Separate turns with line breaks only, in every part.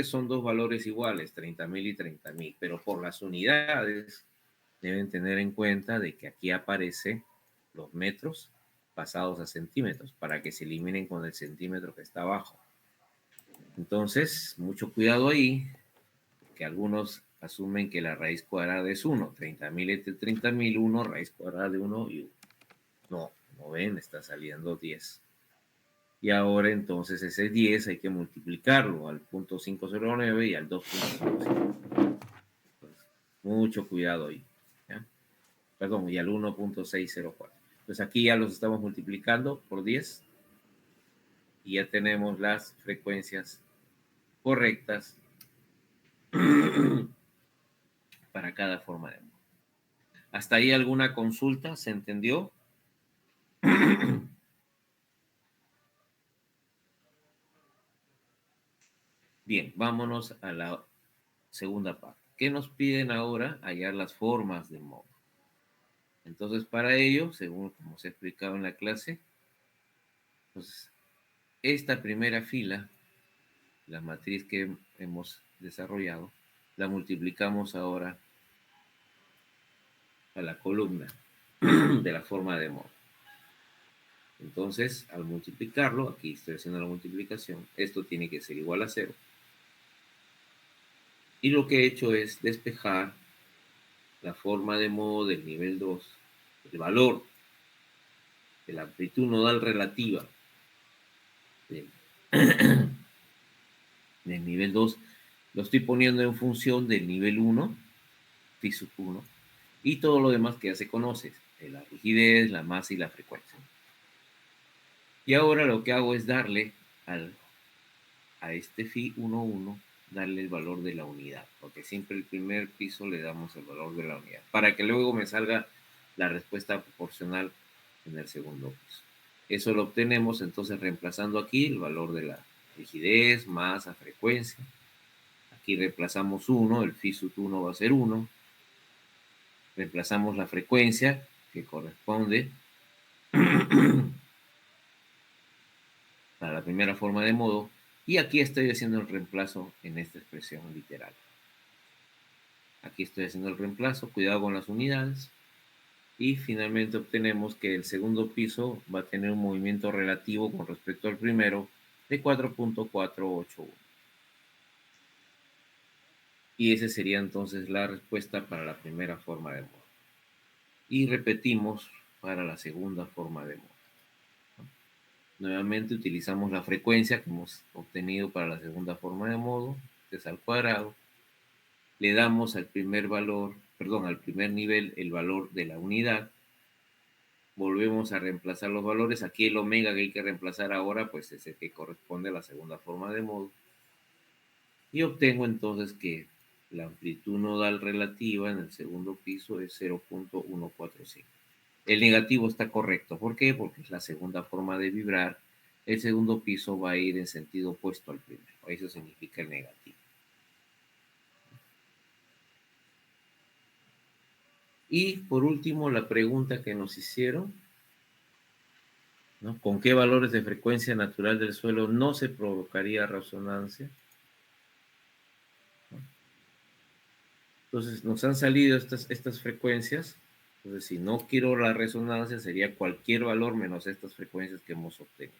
son dos valores iguales, 30.000 y 30.000, pero por las unidades deben tener en cuenta de que aquí aparece los metros pasados a centímetros para que se eliminen con el centímetro que está abajo. Entonces, mucho cuidado ahí, porque algunos asumen que la raíz cuadrada es 1, 30.000 entre 30.000, 1, raíz cuadrada de 1 y 1. No, no ven, está saliendo 10. Y ahora entonces ese 10 hay que multiplicarlo al 0.509 y al 2.5. Mucho cuidado ahí. ¿Ya? Perdón, y al 1.604. Entonces aquí ya los estamos multiplicando por 10 y ya tenemos las frecuencias correctas para cada forma de modo. ¿Hasta ahí alguna consulta? ¿Se entendió? Bien, vámonos a la segunda parte. ¿Qué nos piden ahora? Hallar las formas de modo. Entonces, para ello, según como se ha explicado en la clase, pues, esta primera fila, la matriz que hemos desarrollado, la multiplicamos ahora a la columna de la forma de modo. Entonces, al multiplicarlo, aquí estoy haciendo la multiplicación, esto tiene que ser igual a 0. Y lo que he hecho es despejar la forma de modo del nivel 2, el valor de la amplitud nodal relativa del, del nivel 2, lo estoy poniendo en función del nivel 1, phi sub 1, y todo lo demás que ya se conoce, la rigidez, la masa y la frecuencia. Y ahora lo que hago es darle a este phi 1,1, darle el valor de la unidad, porque siempre el primer piso le damos el valor de la unidad, para que luego me salga la respuesta proporcional en el segundo piso. Eso lo obtenemos entonces reemplazando aquí el valor de la rigidez, masa, frecuencia. Aquí reemplazamos 1, el phi sub 1 va a ser 1. Reemplazamos la frecuencia que corresponde para la primera forma de modo, y aquí estoy haciendo el reemplazo en esta expresión literal. Aquí estoy haciendo el reemplazo, cuidado con las unidades, y finalmente obtenemos que el segundo piso va a tener un movimiento relativo con respecto al primero de 4.481. Y esa sería entonces la respuesta para la primera forma de modo. Y repetimos para la segunda forma de modo. Nuevamente utilizamos la frecuencia que hemos obtenido para la segunda forma de modo, que es al cuadrado. Le damos al primer valor, perdón, al primer nivel el valor de la unidad. Volvemos a reemplazar los valores. Aquí el omega que hay que reemplazar ahora, pues es el que corresponde a la segunda forma de modo. Y obtengo entonces que la amplitud nodal relativa en el segundo piso es 0.145. El negativo está correcto. ¿Por qué? Porque es la segunda forma de vibrar. El segundo piso va a ir en sentido opuesto al primero. Eso significa el negativo. Y por último, la pregunta que nos hicieron, ¿no? ¿Con qué valores de frecuencia natural del suelo no se provocaría resonancia? Entonces, nos han salido estas frecuencias. Entonces, si no quiero la resonancia, sería cualquier valor menos estas frecuencias que hemos obtenido.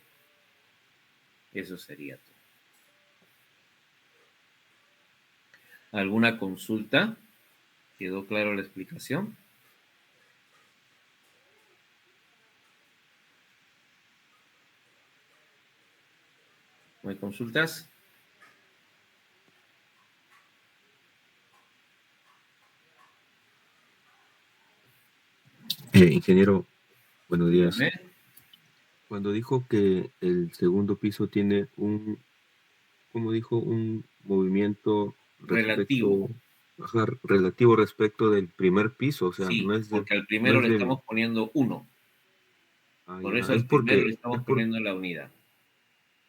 Eso sería todo. ¿Alguna consulta? ¿Quedó claro la explicación? ¿No hay consultas?
Ingeniero, buenos días.
Dígame.
Cuando dijo que el segundo piso tiene ¿cómo dijo? Un movimiento
Relativo.
relativo respecto del primer piso, o sea,
Sí,
no es
porque al
no
primero
es
le
del,
estamos poniendo 1. Por eso
es
al primero le
porque,
estamos poniendo la unidad.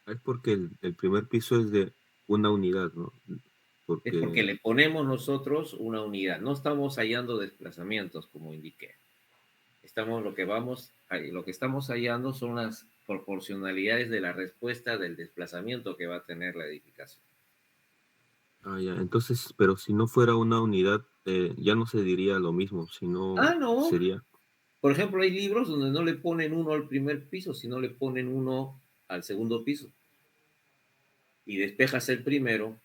es porque el primer piso es de una unidad, ¿no?
Es porque
Porque,
le ponemos nosotros una unidad. No estamos hallando desplazamientos, como indiqué. Lo que estamos hallando son las proporcionalidades de la respuesta del desplazamiento que va a tener la edificación.
Ah, ya. Entonces, pero si no fuera una unidad, ya no se diría lo mismo, sino
No.
sería...
Por ejemplo, hay libros donde no le ponen uno al primer piso, sino le ponen uno al segundo piso. Y despejas el primero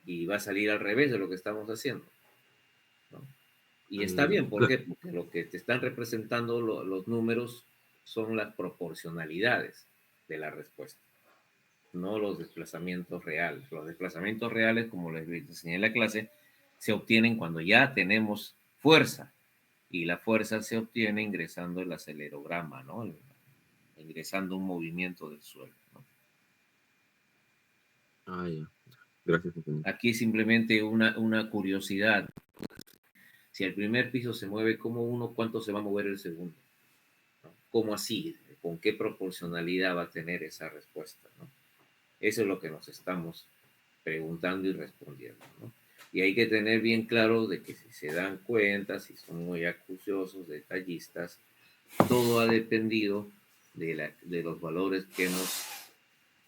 y va a salir al revés de lo que estamos haciendo, ¿no? Y está bien, ¿por qué? Porque lo que te están representando los números son las proporcionalidades de la respuesta, no los desplazamientos reales. Los desplazamientos reales, como les enseñé en la clase, se obtienen cuando ya tenemos fuerza, y la fuerza se obtiene ingresando el acelerograma, ¿no? Ingresando un movimiento del suelo, ¿no?
Ah, ya. Gracias, ingeniero.
Aquí simplemente una curiosidad. Si el primer piso se mueve como uno, ¿cuánto se va a mover el segundo? ¿No? ¿Cómo así? ¿Con qué proporcionalidad va a tener esa respuesta? ¿No? Eso es lo que nos estamos preguntando y respondiendo, ¿no? Y hay que tener bien claro de que si se dan cuenta, si son muy acuciosos, detallistas, todo ha dependido de los valores que hemos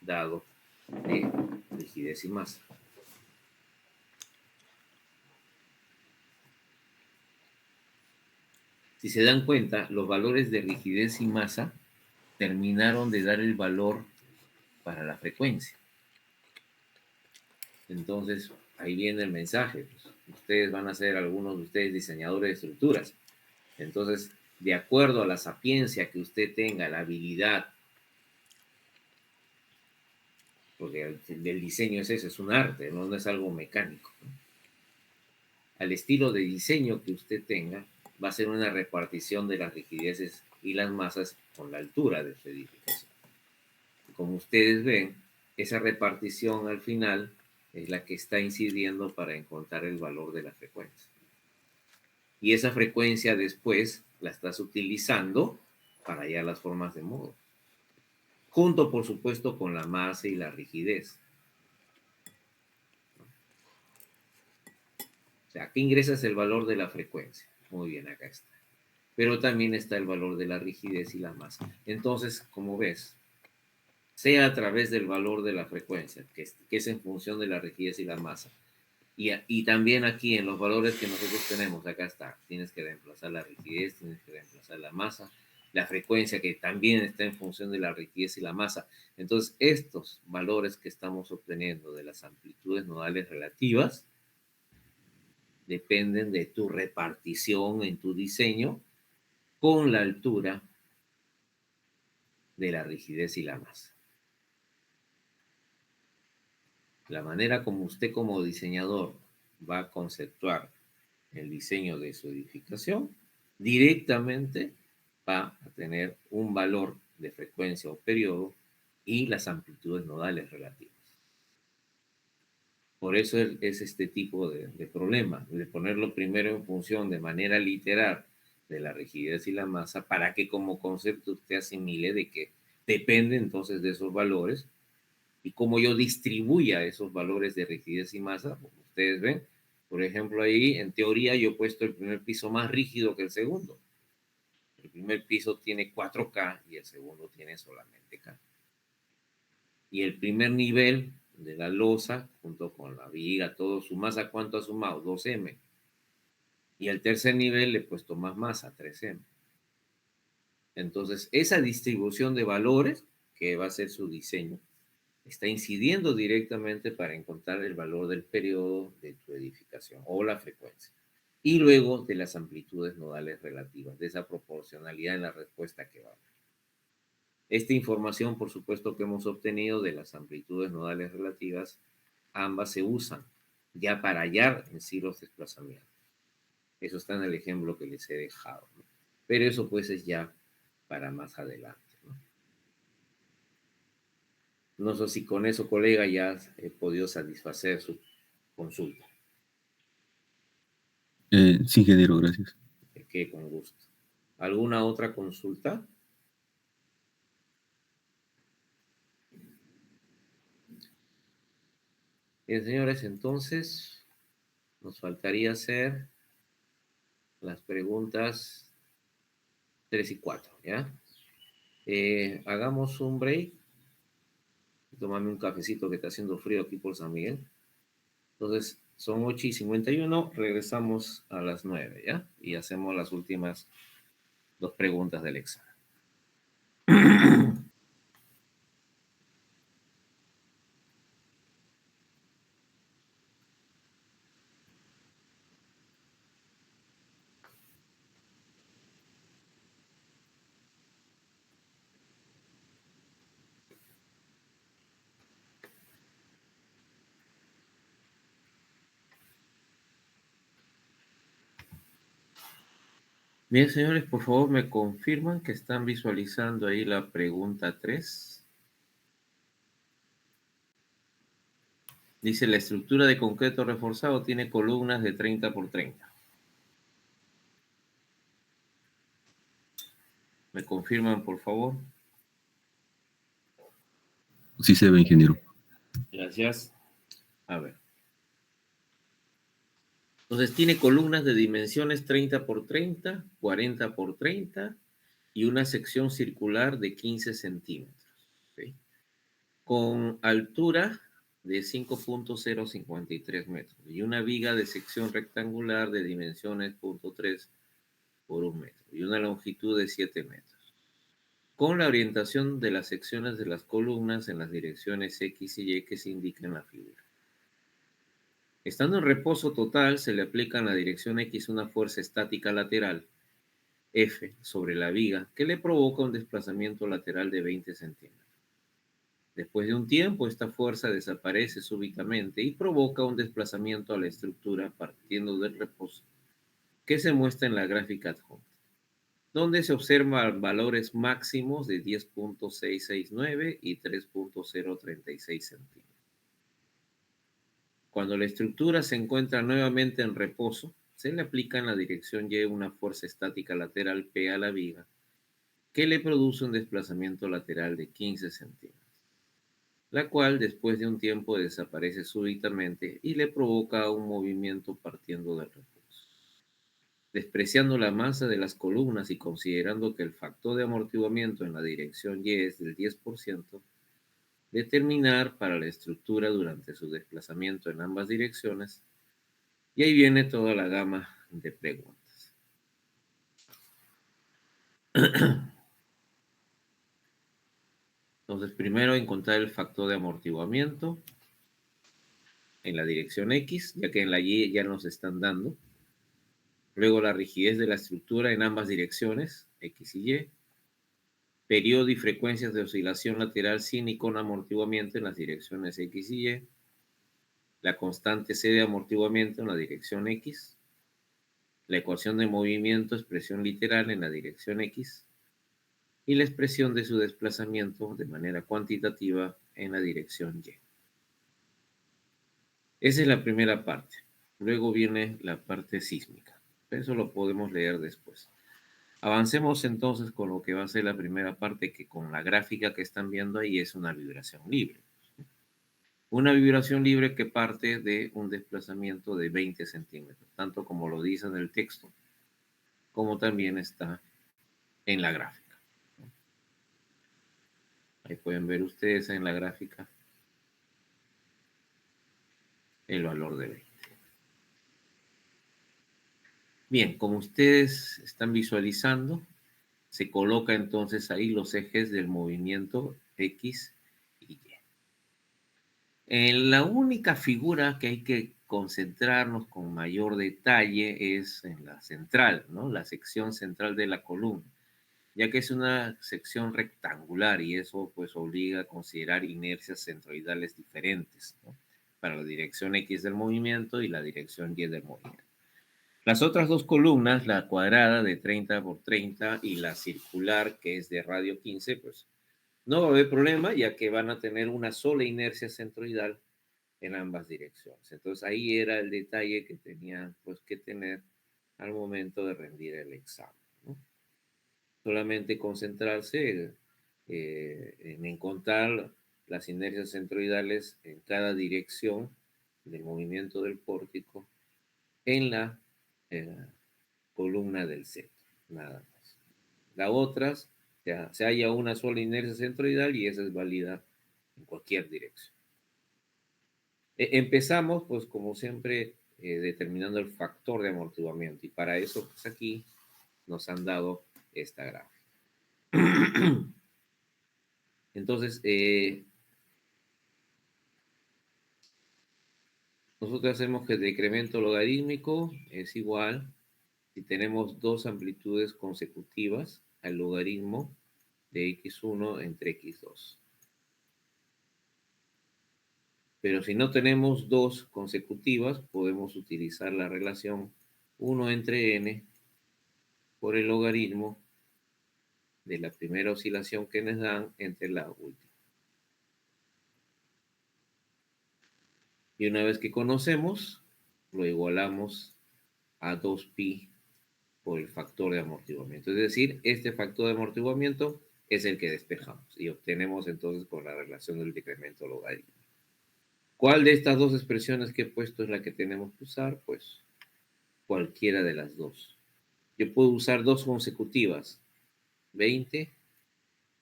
dado de rigidez y masa. Si se dan cuenta, los valores de rigidez y masa terminaron de dar el valor para la frecuencia. Entonces, ahí viene el mensaje. Pues, ustedes van a ser algunos de ustedes diseñadores de estructuras. Entonces, de acuerdo a la sapiencia que usted tenga, la habilidad, porque el diseño es eso, es un arte, no es algo mecánico, ¿no? Al estilo de diseño que usted tenga, va a ser una repartición de las rigideces y las masas con la altura de su edificación. Como ustedes ven, esa repartición al final es la que está incidiendo para encontrar el valor de la frecuencia. Y esa frecuencia después la estás utilizando para hallar las formas de modo, junto por supuesto con la masa y la rigidez. O sea, aquí ingresas el valor de la frecuencia. Muy bien, acá está. Pero también está el valor de la rigidez y la masa. Entonces, como ves, sea a través del valor de la frecuencia, que es en función de la rigidez y la masa, y también aquí en los valores que nosotros tenemos, acá está, tienes que reemplazar la rigidez, tienes que reemplazar la masa, la frecuencia que también está en función de la rigidez y la masa. Entonces, estos valores que estamos obteniendo de las amplitudes nodales relativas dependen de tu repartición en tu diseño con la altura de la rigidez y la masa. La manera como usted como diseñador va a conceptuar el diseño de su edificación, directamente va a tener un valor de frecuencia o periodo y las amplitudes nodales relativas. Por eso es este tipo de problema, de ponerlo primero en función de manera literal de la rigidez y la masa, para que como concepto usted asimile de que depende entonces de esos valores, y cómo yo distribuya esos valores de rigidez y masa. Como ustedes ven, por ejemplo, ahí en teoría yo he puesto el primer piso más rígido que el segundo. El primer piso tiene 4K y el segundo tiene solamente K. Y el primer nivel de la losa, junto con la viga, todo su masa, ¿cuánto ha sumado? 2M. Y el tercer nivel le he puesto más masa, 3M. Entonces, esa distribución de valores, que va a ser su diseño, está incidiendo directamente para encontrar el valor del periodo de tu edificación o la frecuencia. Y luego de las amplitudes nodales relativas, de esa proporcionalidad en la respuesta que va a haber. Esta información, por supuesto, que hemos obtenido de las amplitudes nodales relativas, ambas se usan ya para hallar en sí los desplazamientos. Eso está en el ejemplo que les he dejado, ¿no? Pero eso pues es ya para más adelante, ¿no? No sé si con eso, colega, ya he podido satisfacer su consulta.
Sí, ingeniero, gracias.
Que con gusto. ¿Alguna otra consulta? Bien, señores, entonces nos faltaría hacer las preguntas 3 y 4, ¿ya? Hagamos un break. Tómame un cafecito que está haciendo frío aquí por San Miguel. Entonces, son 8:51, regresamos a las 9, ¿ya? Y hacemos las últimas dos preguntas del examen. Bien, señores, por favor me confirman que están visualizando ahí la pregunta 3. Dice, la estructura de concreto reforzado tiene columnas de 30 por 30. ¿Me confirman, por favor?
Sí se ve, ingeniero.
Gracias. A ver. Entonces tiene columnas de dimensiones 30 por 30, 40 por 30 y una sección circular de 15 centímetros. ¿Sí? Con altura de 5.053 metros y una viga de sección rectangular de dimensiones 0.3 por 1 metro y una longitud de 7 metros. Con la orientación de las secciones de las columnas en las direcciones X y Y que se indican en la figura. Estando en reposo total, se le aplica en la dirección X una fuerza estática lateral, F, sobre la viga, que le provoca un desplazamiento lateral de 20 centímetros. Después de un tiempo, esta fuerza desaparece súbitamente y provoca un desplazamiento a la estructura partiendo del reposo, que se muestra en la gráfica adjunta, donde se observan valores máximos de 10.669 y 3.036 centímetros. Cuando la estructura se encuentra nuevamente en reposo, se le aplica en la dirección Y una fuerza estática lateral P a la viga, que le produce un desplazamiento lateral de 15 centímetros, la cual después de un tiempo desaparece súbitamente y le provoca un movimiento partiendo del reposo. Despreciando la masa de las columnas y considerando que el factor de amortiguamiento en la dirección Y es del 10%, determinar para la estructura durante su desplazamiento en ambas direcciones. Y ahí viene toda la gama de preguntas. Entonces, primero encontrar el factor de amortiguamiento en la dirección X, ya que en la Y ya nos están dando. Luego la rigidez de la estructura en ambas direcciones, X y Y. Periodo y frecuencias de oscilación lateral sin y con amortiguamiento en las direcciones X y Y. La constante C de amortiguamiento en la dirección X. La ecuación de movimiento, expresión literal en la dirección X. Y la expresión de su desplazamiento de manera cuantitativa en la dirección Y. Esa es la primera parte. Luego viene la parte sísmica. Eso lo podemos leer después. Avancemos entonces con lo que va a ser la primera parte, que con la gráfica que están viendo ahí es una vibración libre. Una vibración libre que parte de un desplazamiento de 20 centímetros, tanto como lo dice en el texto, como también está en la gráfica. Ahí pueden ver ustedes en la gráfica el valor de 20. Bien, como ustedes están visualizando, se coloca entonces ahí los ejes del movimiento X y Y. En la única figura que hay que concentrarnos con mayor detalle es en la central, ¿no? La sección central de la columna, ya que es una sección rectangular y eso pues obliga a considerar inercias centroidales diferentes, ¿no? Para la dirección X del movimiento y la dirección Y del movimiento. Las otras dos columnas, la cuadrada de 30 por 30 y la circular que es de radio 15, pues no va a haber problema ya que van a tener una sola inercia centroidal en ambas direcciones. Entonces ahí era el detalle que tenían pues que tener al momento de rendir el examen, ¿no? Solamente concentrarse en encontrar las inercias centroidales en cada dirección del movimiento del pórtico en la eh, columna del centro, nada más. La otra, se halla una sola inercia centroidal y esa es válida en cualquier dirección. Empezamos, pues, como siempre, determinando el factor de amortiguamiento. Y para eso, pues, aquí nos han dado esta gráfica. Entonces, nosotros hacemos que el decremento logarítmico es igual, si tenemos dos amplitudes consecutivas, al logaritmo de x1 entre x2. Pero si no tenemos dos consecutivas, podemos utilizar la relación 1 entre n por el logaritmo de la primera oscilación que nos dan entre la última. Y una vez que conocemos, lo igualamos a 2pi por el factor de amortiguamiento. Es decir, este factor de amortiguamiento es el que despejamos y obtenemos entonces con la relación del decremento logarítmico. ¿Cuál de estas dos expresiones que he puesto es la que tenemos que usar? Pues cualquiera de las dos. Yo puedo usar dos consecutivas, 20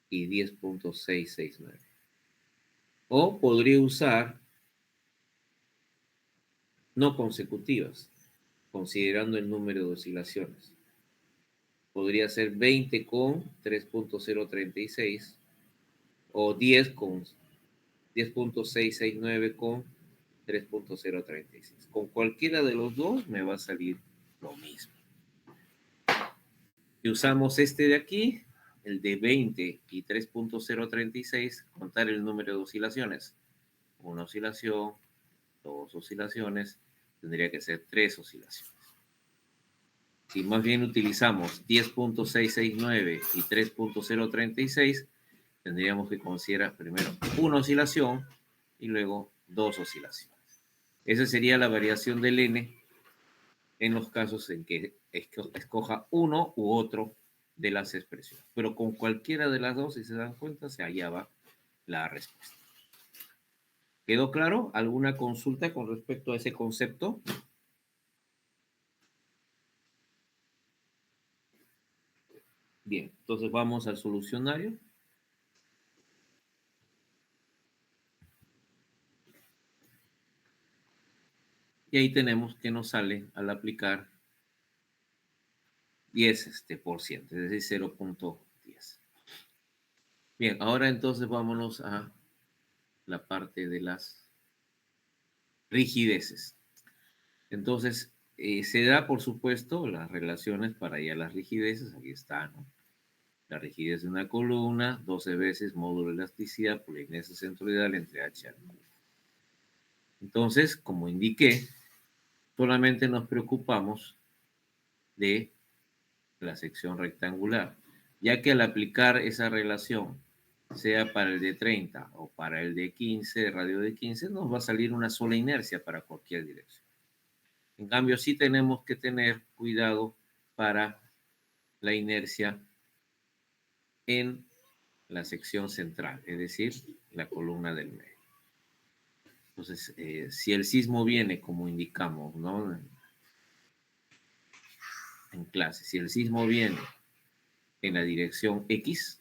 y 10.669. O podría usar no consecutivas, considerando el número de oscilaciones. Podría ser 20 con 3.036 o 10 con 10.669 con 3.036. Con cualquiera de los dos me va a salir lo mismo. Y usamos este de aquí, el de 20 y 3.036, contar el número de oscilaciones. Una oscilación, dos oscilaciones, tendría que ser tres oscilaciones. Si más bien utilizamos 10.669 y 3.036, tendríamos que considerar primero una oscilación y luego dos oscilaciones. Esa sería la variación del n en los casos en que escoja uno u otro de las expresiones. Pero con cualquiera de las dos, si se dan cuenta, se hallaba la respuesta. ¿Quedó claro? ¿Alguna consulta con respecto a ese concepto? Bien, entonces vamos al solucionario. Y ahí tenemos que nos sale al aplicar 10%, es decir, 0.10. Bien, ahora entonces vámonos a la parte de las rigideces. Entonces, se da, por supuesto, las relaciones para ya las rigideces. Aquí está, ¿no? La rigidez de una columna, 12 veces módulo de elasticidad por la inercia centroidal entre H al cubo. Entonces, como indiqué, solamente nos preocupamos de la sección rectangular, ya que al aplicar esa relación, sea para el de 30 o para el de 15, radio de 15, nos va a salir una sola inercia para cualquier dirección. En cambio, sí tenemos que tener cuidado para la inercia en la sección central, es decir, la columna del medio. Entonces, si el sismo viene, como indicamos, ¿no? En clase, si el sismo viene en la dirección X,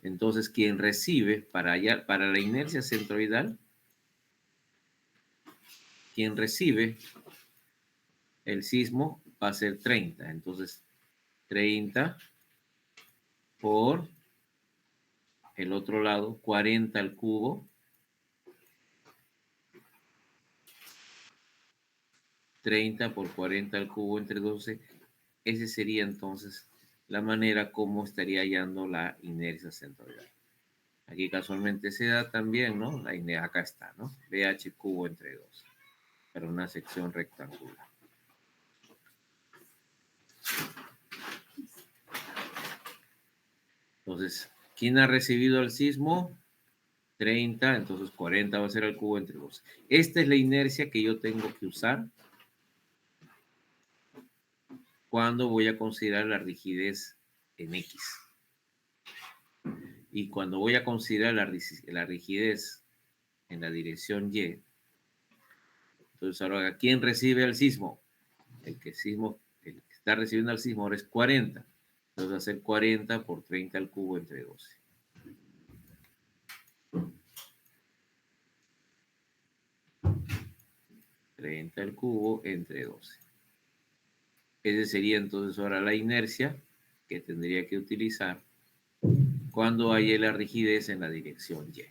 entonces quien recibe para la inercia centroidal, quien recibe el sismo va a ser 30. Entonces, 30 por el otro lado, 40 al cubo, 30 por 40 al cubo entre 12. Esa sería entonces la manera como estaría hallando la inercia centroidal. Aquí casualmente se da también, ¿no? La inercia, acá está, ¿no? BH cubo entre 12, para una sección rectangular. Entonces, ¿quién ha recibido el sismo? 30, entonces 40 va a ser el cubo entre 12. Esta es la inercia que yo tengo que usar cuando voy a considerar la rigidez en X. Y cuando voy a considerar la rigidez en la dirección Y, entonces ahora, ¿quién recibe el sismo? El que está recibiendo el sismo ahora es 40. Entonces va a ser 40 por 30 al cubo entre 12. 30 al cubo entre 12. Ese sería entonces ahora la inercia que tendría que utilizar cuando haya la rigidez en la dirección Y.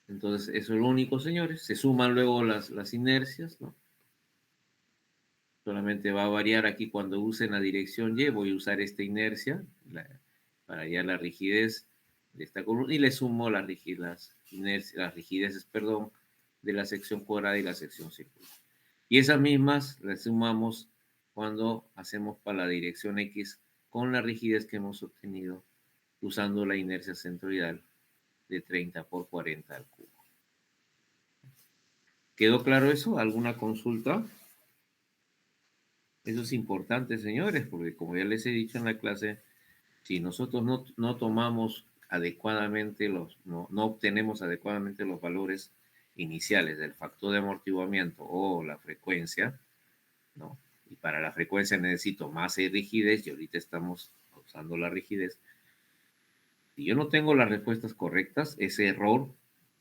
Entonces, eso es lo único, señores. Se suman luego las inercias, ¿no? Solamente va a variar aquí cuando use la dirección Y. Voy a usar esta inercia para hallar la rigidez de esta columna y le sumo las rigideces, perdón, de la sección cuadrada y la sección circular. Y esas mismas las sumamos cuando hacemos para la dirección X con la rigidez que hemos obtenido usando la inercia centroidal de 30 por 40 al cubo. ¿Quedó claro eso? ¿Alguna consulta? Eso es importante, señores, porque como ya les he dicho en la clase, si nosotros no tomamos adecuadamente no obtenemos adecuadamente los valores iniciales del factor de amortiguamiento o la frecuencia, ¿no? Y para la frecuencia necesito masa y rigidez, y ahorita estamos usando la rigidez. Si yo no tengo las respuestas correctas, ese error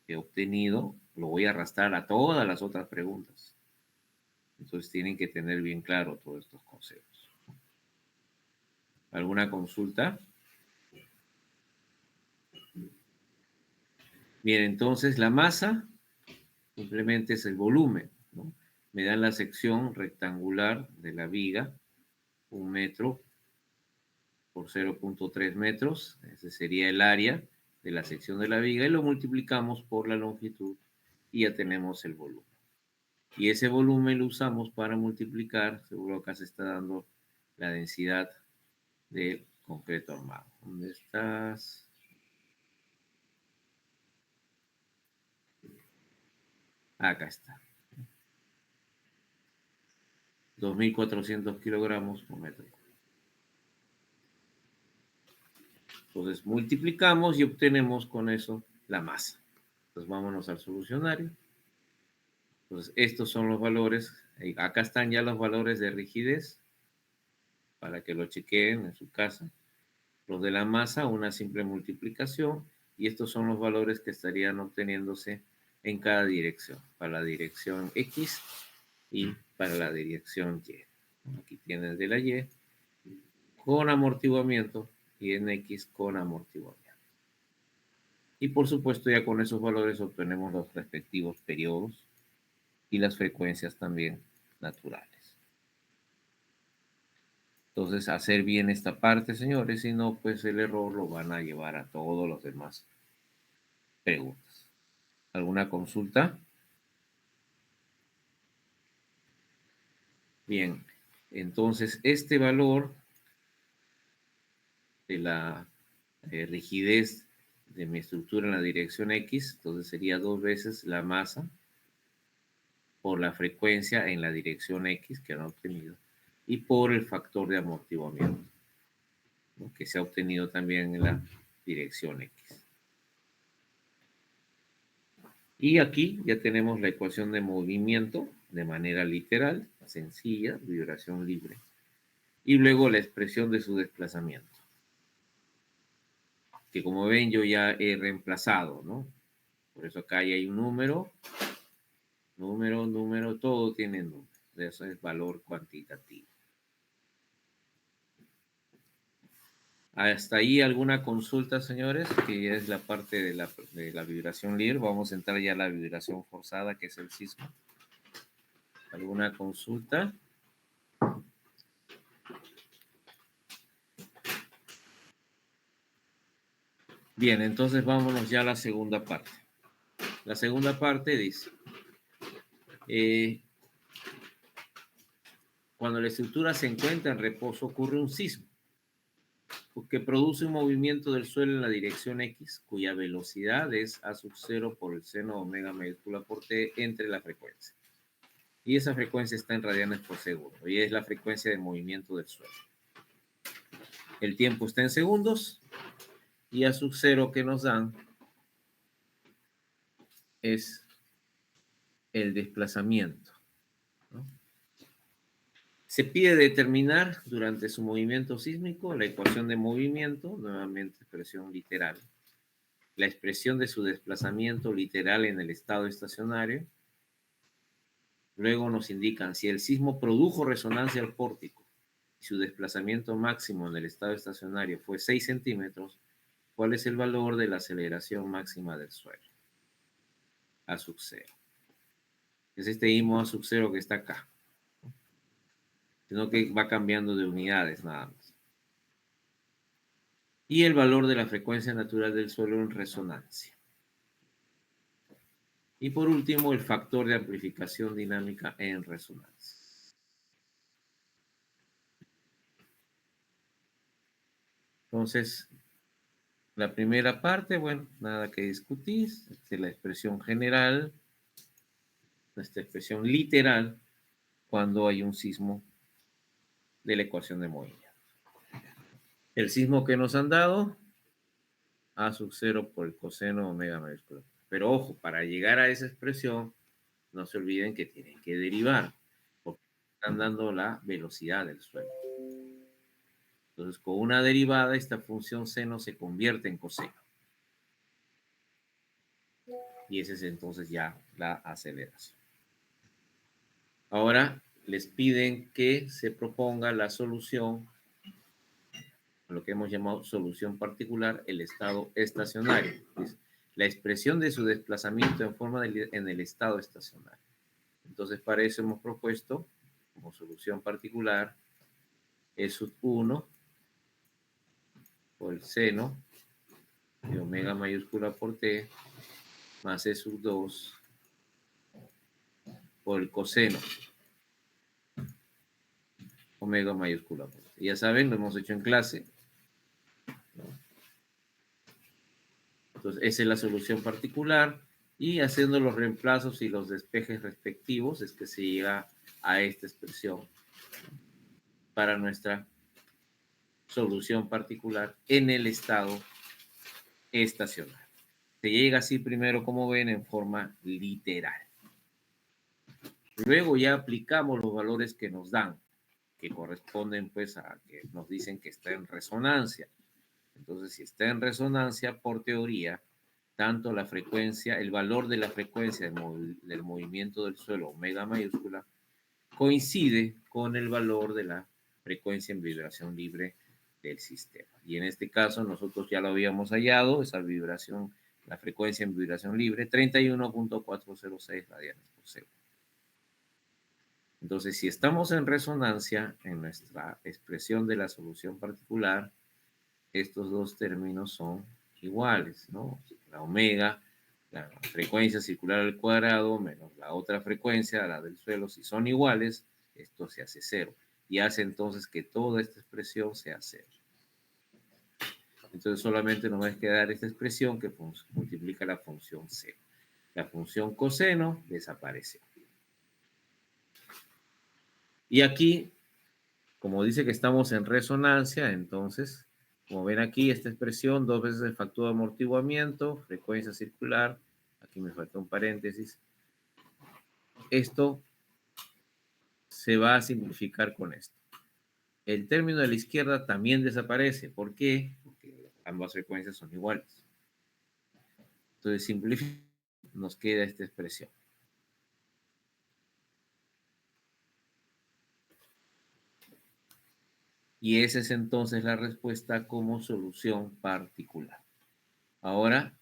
que he obtenido lo voy a arrastrar a todas las otras preguntas. Entonces tienen que tener bien claro todos estos conceptos. ¿Alguna consulta? Bien, entonces la masa simplemente es el volumen, ¿no? Me dan la sección rectangular de la viga, 1 metro por 0.3 metros, ese sería el área de la sección de la viga, y lo multiplicamos por la longitud y ya tenemos el volumen. Y ese volumen lo usamos para multiplicar, seguro acá se está dando la densidad del concreto armado. ¿Dónde estás? Acá está. 2.400 kilogramos por metro. Entonces multiplicamos y obtenemos con eso la masa. Entonces vámonos al solucionario. Entonces estos son los valores. Acá están ya los valores de rigidez para que lo chequeen en su casa. Los de la masa, una simple multiplicación. Y estos son los valores que estarían obteniéndose en cada dirección. Para la dirección X y para la dirección Y. Aquí tienes de la Y con amortiguamiento y en X con amortiguamiento. Y por supuesto ya con esos valores obtenemos los respectivos periodos y las frecuencias también naturales. Entonces hacer bien esta parte, señores, si no, pues el error lo van a llevar a todos los demás preguntas. ¿Alguna consulta? Bien, entonces este valor de la rigidez de mi estructura en la dirección X, entonces sería 2 veces la masa por la frecuencia en la dirección X que han obtenido y por el factor de amortiguamiento, ¿no? Que se ha obtenido también en la dirección X. Y aquí ya tenemos la ecuación de movimiento de manera literal, sencilla, vibración libre. Y luego la expresión de su desplazamiento, que como ven yo ya he reemplazado, ¿no? Por eso acá ya hay un número, todo tiene número. Eso es valor cuantitativo. Hasta ahí alguna consulta, señores, que ya es la parte de la vibración libre. Vamos a entrar ya a la vibración forzada, que es el sismo. ¿Alguna consulta? Bien, entonces vámonos ya a la segunda parte. La segunda parte dice, cuando la estructura se encuentra en reposo ocurre un sismo, que produce un movimiento del suelo en la dirección X, cuya velocidad es a sub 0 por el seno omega mayúscula por t entre la frecuencia. Y esa frecuencia está en radianes por segundo, y es la frecuencia de movimiento del suelo. El tiempo está en segundos, y a sub 0 que nos dan es el desplazamiento, ¿no? Se pide determinar durante su movimiento sísmico la ecuación de movimiento, nuevamente expresión literal, la expresión de su desplazamiento literal en el estado estacionario. Luego nos indican si el sismo produjo resonancia al pórtico y su desplazamiento máximo en el estado estacionario fue 6 centímetros, ¿cuál es el valor de la aceleración máxima del suelo? A sub 0. Es este IMO a sub 0 que está acá. Sino que va cambiando de unidades nada más. Y el valor de la frecuencia natural del suelo en resonancia. Y por último, el factor de amplificación dinámica en resonancia. Entonces, la primera parte, bueno, nada que discutir. La expresión general, esta expresión literal, cuando hay un sismo de la ecuación de movimiento. El sismo que nos han dado, A sub 0 por el coseno omega mayúscula. Pero ojo, para llegar a esa expresión, no se olviden que tienen que derivar, porque están dando la velocidad del suelo. Entonces, con una derivada, esta función seno se convierte en coseno. Y esa es entonces ya la aceleración. Ahora les piden que se proponga la solución, lo que hemos llamado solución particular, el estado estacionario. Es la expresión de su desplazamiento en el estado estacionario. Entonces, para eso hemos propuesto como solución particular E sub 1 por el seno de omega mayúscula por t más E sub 2 por el coseno omega mayúscula por t. Ya saben, lo hemos hecho en clase. Entonces, esa es la solución particular. Y haciendo los reemplazos y los despejes respectivos es que se llega a esta expresión para nuestra solución particular en el estado estacionario. Se llega así primero, como ven, en forma literal. Luego ya aplicamos los valores que nos dan, que corresponden pues a que nos dicen que está en resonancia. Entonces, si está en resonancia, por teoría, tanto la frecuencia, el valor de la frecuencia del movimiento del suelo, omega mayúscula, coincide con el valor de la frecuencia en vibración libre del sistema. Y en este caso, nosotros ya lo habíamos hallado, esa vibración, la frecuencia en vibración libre, 31.406 radianes por segundo. Entonces, si estamos en resonancia, en nuestra expresión de la solución particular, estos dos términos son iguales, ¿no? La omega, la frecuencia circular al cuadrado, menos la otra frecuencia, la del suelo, si son iguales, esto se hace cero. Y hace entonces que toda esta expresión sea cero. Entonces solamente nos va a quedar esta expresión que multiplica la función cero. La función coseno desaparece. Y aquí, como dice que estamos en resonancia, entonces, como ven aquí, esta expresión, 2 veces el factor de amortiguamiento, frecuencia circular, aquí me falta un paréntesis. Esto se va a simplificar con esto. El término de la izquierda también desaparece. ¿Por qué? Porque ambas frecuencias son iguales. Entonces, simplificando, nos queda esta expresión. Y esa es entonces la respuesta como solución particular. Ahora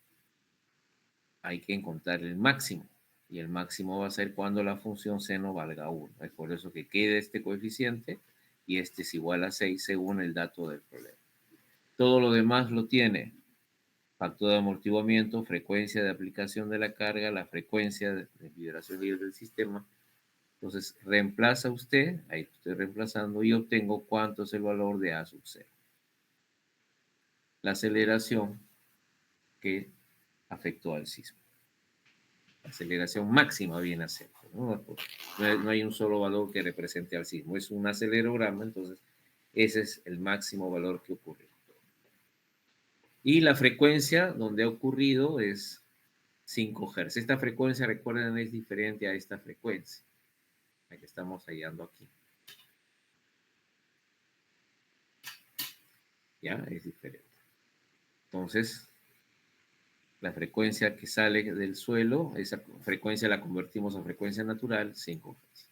hay que encontrar el máximo. Y el máximo va a ser cuando la función seno valga 1. Es por eso que queda este coeficiente y este es igual a 6 según el dato del problema. Todo lo demás lo tiene. Factor de amortiguamiento, frecuencia de aplicación de la carga, la frecuencia de vibración libre del sistema. Entonces, reemplaza usted, ahí estoy reemplazando, y obtengo cuánto es el valor de A sub 0. La aceleración que afectó al sismo. La aceleración máxima viene a ser. No hay un solo valor que represente al sismo. Es un acelerograma, entonces ese es el máximo valor que ocurrió. Y la frecuencia donde ha ocurrido es 5 Hz. Esta frecuencia, recuerden, es diferente a esta frecuencia, la que estamos hallando aquí. Ya, es diferente. Entonces, La frecuencia que sale del suelo, esa frecuencia la convertimos a frecuencia natural, 5 Hz.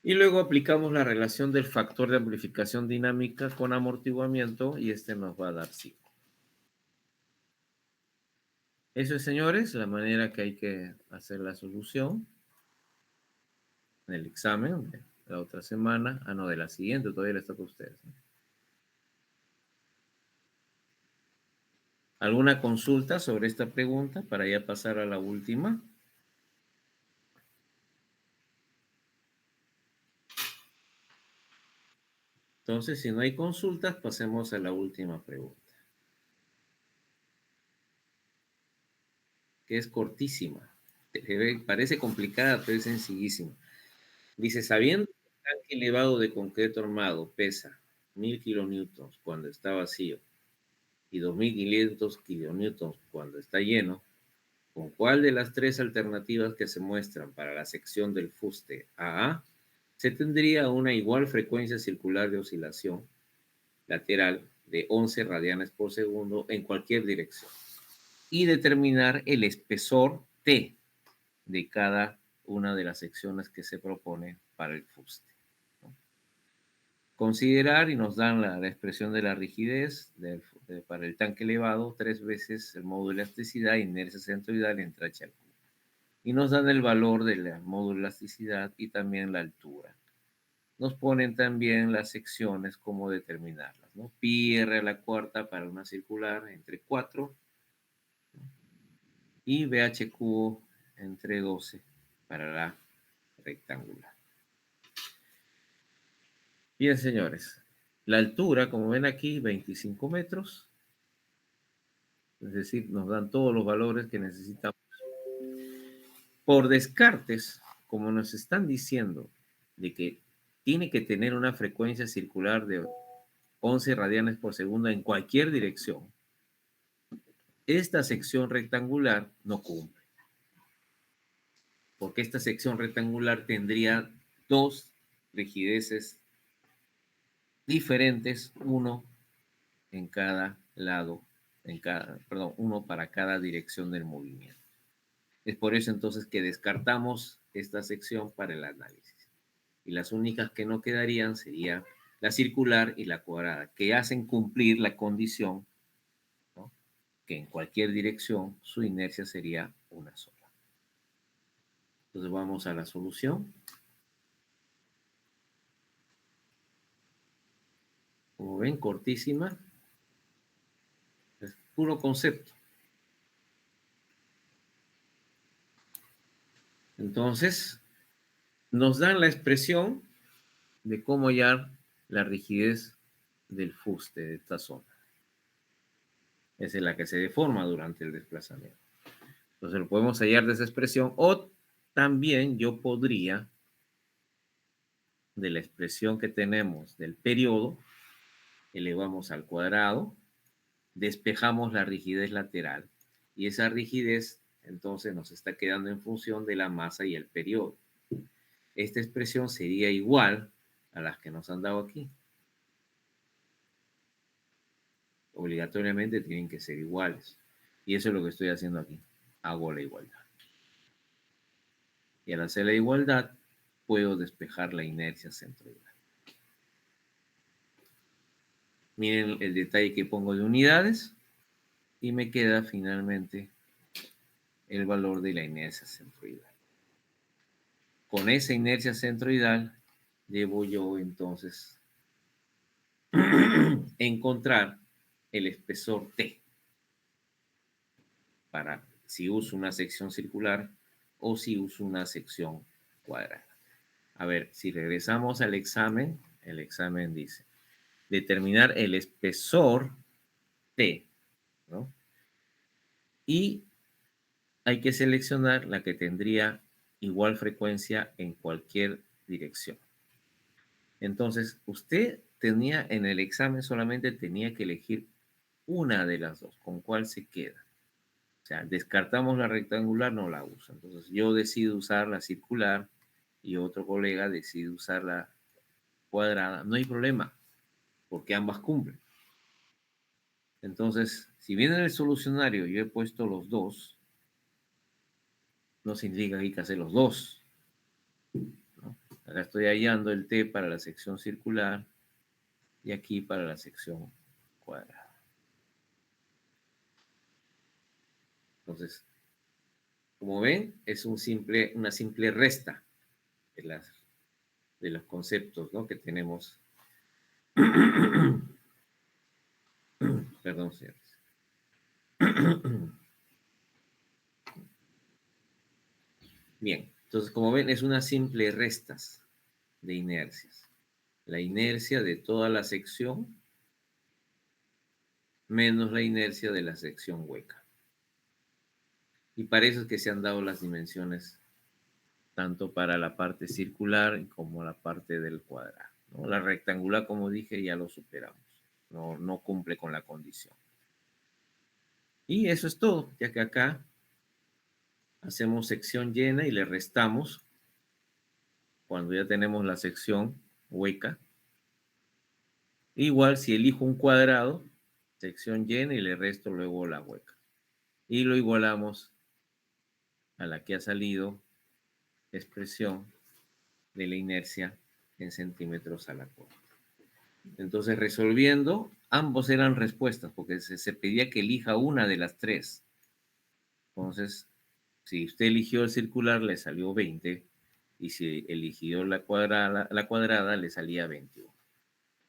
Y luego aplicamos la relación del factor de amplificación dinámica con amortiguamiento y este nos va a dar 5. Eso es, señores, la manera que hay que hacer la solución en el examen de la otra semana. Ah, no, de la siguiente, todavía les toca a ustedes, ¿no? ¿Alguna consulta sobre esta pregunta para ya pasar a la última? Entonces, si no hay consultas, pasemos a la última pregunta, que es cortísima. Parece complicada, pero es sencillísima. Dice, sabiendo que el tanque elevado de concreto armado pesa 1000 kilonewtons cuando está vacío y 2500 kilonewtons cuando está lleno, ¿con cuál de las tres alternativas que se muestran para la sección del fuste AA se tendría una igual frecuencia circular de oscilación lateral de 11 radianes por segundo en cualquier dirección? Y determinar el espesor T de cada una de las secciones que se propone para el fuste. Considerar, y nos dan la expresión de la rigidez para el tanque elevado, 3 veces el módulo de elasticidad, inercia centroidal entre H al Q. Y nos dan el valor del módulo de elasticidad y también la altura. Nos ponen también las secciones, cómo determinarlas, ¿no? Pi r a la cuarta para una circular entre 4 y BH cubo entre 12 para la rectangular. Bien, señores. La altura, como ven aquí, 25 metros. Es decir, nos dan todos los valores que necesitamos. Por descartes, como nos están diciendo, de que tiene que tener una frecuencia circular de 11 radianes por segundo en cualquier dirección, esta sección rectangular no cumple. Porque esta sección rectangular tendría dos rigideces diferentes, uno en cada lado, uno para cada dirección del movimiento. Es por eso entonces que descartamos esta sección para el análisis. Y las únicas que no quedarían serían la circular y la cuadrada, que hacen cumplir la condición, ¿no?, que en cualquier dirección su inercia sería una sola. Entonces vamos a la solución. Como ven, cortísima. Es puro concepto. Entonces, nos dan la expresión de cómo hallar la rigidez del fuste de esta zona. Esa es la que se deforma durante el desplazamiento. Entonces lo podemos hallar de esa expresión, o también yo podría, de la expresión que tenemos del periodo, elevamos al cuadrado, despejamos la rigidez lateral, y esa rigidez entonces nos está quedando en función de la masa y el periodo. Esta expresión sería igual a las que nos han dado aquí. Obligatoriamente tienen que ser iguales. Y eso es lo que estoy haciendo aquí. Hago la igualdad. Y al hacer la igualdad, puedo despejar la inercia centroidal. Miren el detalle que pongo de unidades y me queda finalmente el valor de la inercia centroidal. Con esa inercia centroidal debo yo entonces encontrar el espesor T para si uso una sección circular o si uso una sección cuadrada. A ver, si regresamos al examen, el examen dice determinar el espesor T, ¿no? Y hay que seleccionar la que tendría igual frecuencia en cualquier dirección. Entonces, usted tenía en el examen solamente tenía que elegir una de las dos, con cuál se queda. O sea, descartamos la rectangular, no la usa. Entonces, yo decido usar la circular y otro colega decide usar la cuadrada. No hay problema, porque ambas cumplen. Entonces, si bien en el solucionario yo he puesto los dos, no significa que hay que hacer los dos, ¿no? Acá estoy hallando el t para la sección circular y aquí para la sección cuadrada. Entonces, como ven, es una simple resta de los conceptos, ¿no?, que tenemos. Perdón, señores. Bien, entonces como ven es una simple restas de inercias. La inercia de toda la sección menos la inercia de la sección hueca. Y para eso es que se han dado las dimensiones tanto para la parte circular como la parte del cuadrado, ¿no? La rectangular, como dije, ya lo superamos. No cumple con la condición. Y eso es todo, ya que acá hacemos sección llena y le restamos cuando ya tenemos la sección hueca. Igual si elijo un cuadrado, sección llena y le resto luego la hueca. Y lo igualamos a la que ha salido expresión de la inercia en centímetros a la cuarta. Entonces, resolviendo, ambos eran respuestas, porque se pedía que elija una de las tres. Entonces, si usted eligió el circular, le salió 20, y si eligió la cuadrada le salía 21.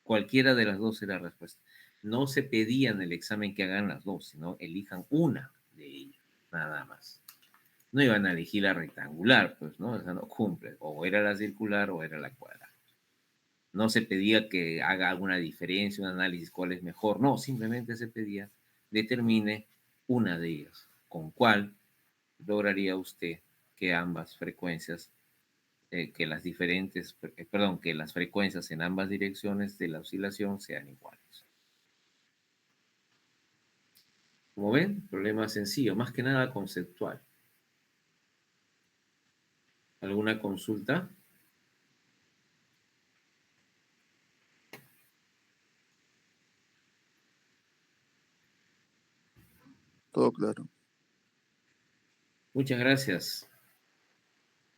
Cualquiera de las dos era la respuesta. No se pedía en el examen que hagan las dos, sino elijan una de ellas, nada más. No iban a elegir la rectangular, pues, ¿no? Esa no cumple. O era la circular o era la cuadrada. No se pedía que haga alguna diferencia, un análisis cuál es mejor. No, simplemente se pedía determine una de ellas. ¿Con cuál lograría usted que ambas frecuencias, que las diferentes, perdón, que las frecuencias en ambas direcciones de la oscilación sean iguales? Como ven, problema sencillo, más que nada conceptual. ¿Alguna consulta?
Todo claro.
Muchas gracias.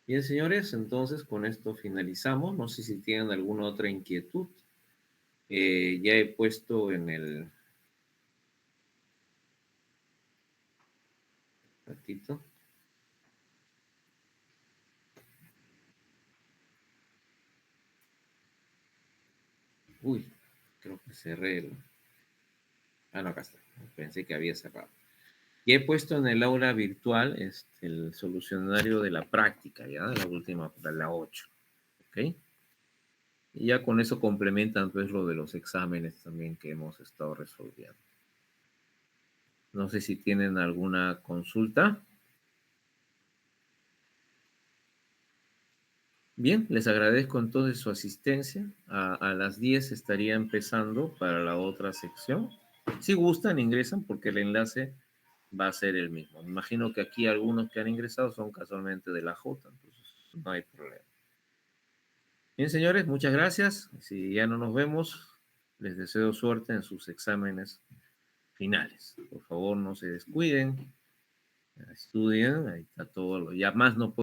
Bien, señores, entonces con esto finalizamos. No sé si tienen alguna otra inquietud. Ya he puesto en el ratito. Uy, creo que cerré el... Ah, no, acá está. Pensé que había cerrado. Ya he puesto en el aula virtual el solucionario de la práctica, ya, la última, la 8. ¿Ok? Y ya con eso complementan pues lo de los exámenes también que hemos estado resolviendo. No sé si tienen alguna consulta. Bien, les agradezco entonces su asistencia. A las 10 estaría empezando para la otra sección. Si gustan, ingresan porque el enlace va a ser el mismo. Me imagino que aquí algunos que han ingresado son casualmente de la J, entonces no hay problema. Bien, señores, muchas gracias. Si ya no nos vemos, les deseo suerte en sus exámenes finales. Por favor, no se descuiden, estudien, ahí está todo lo. Ya más no puedo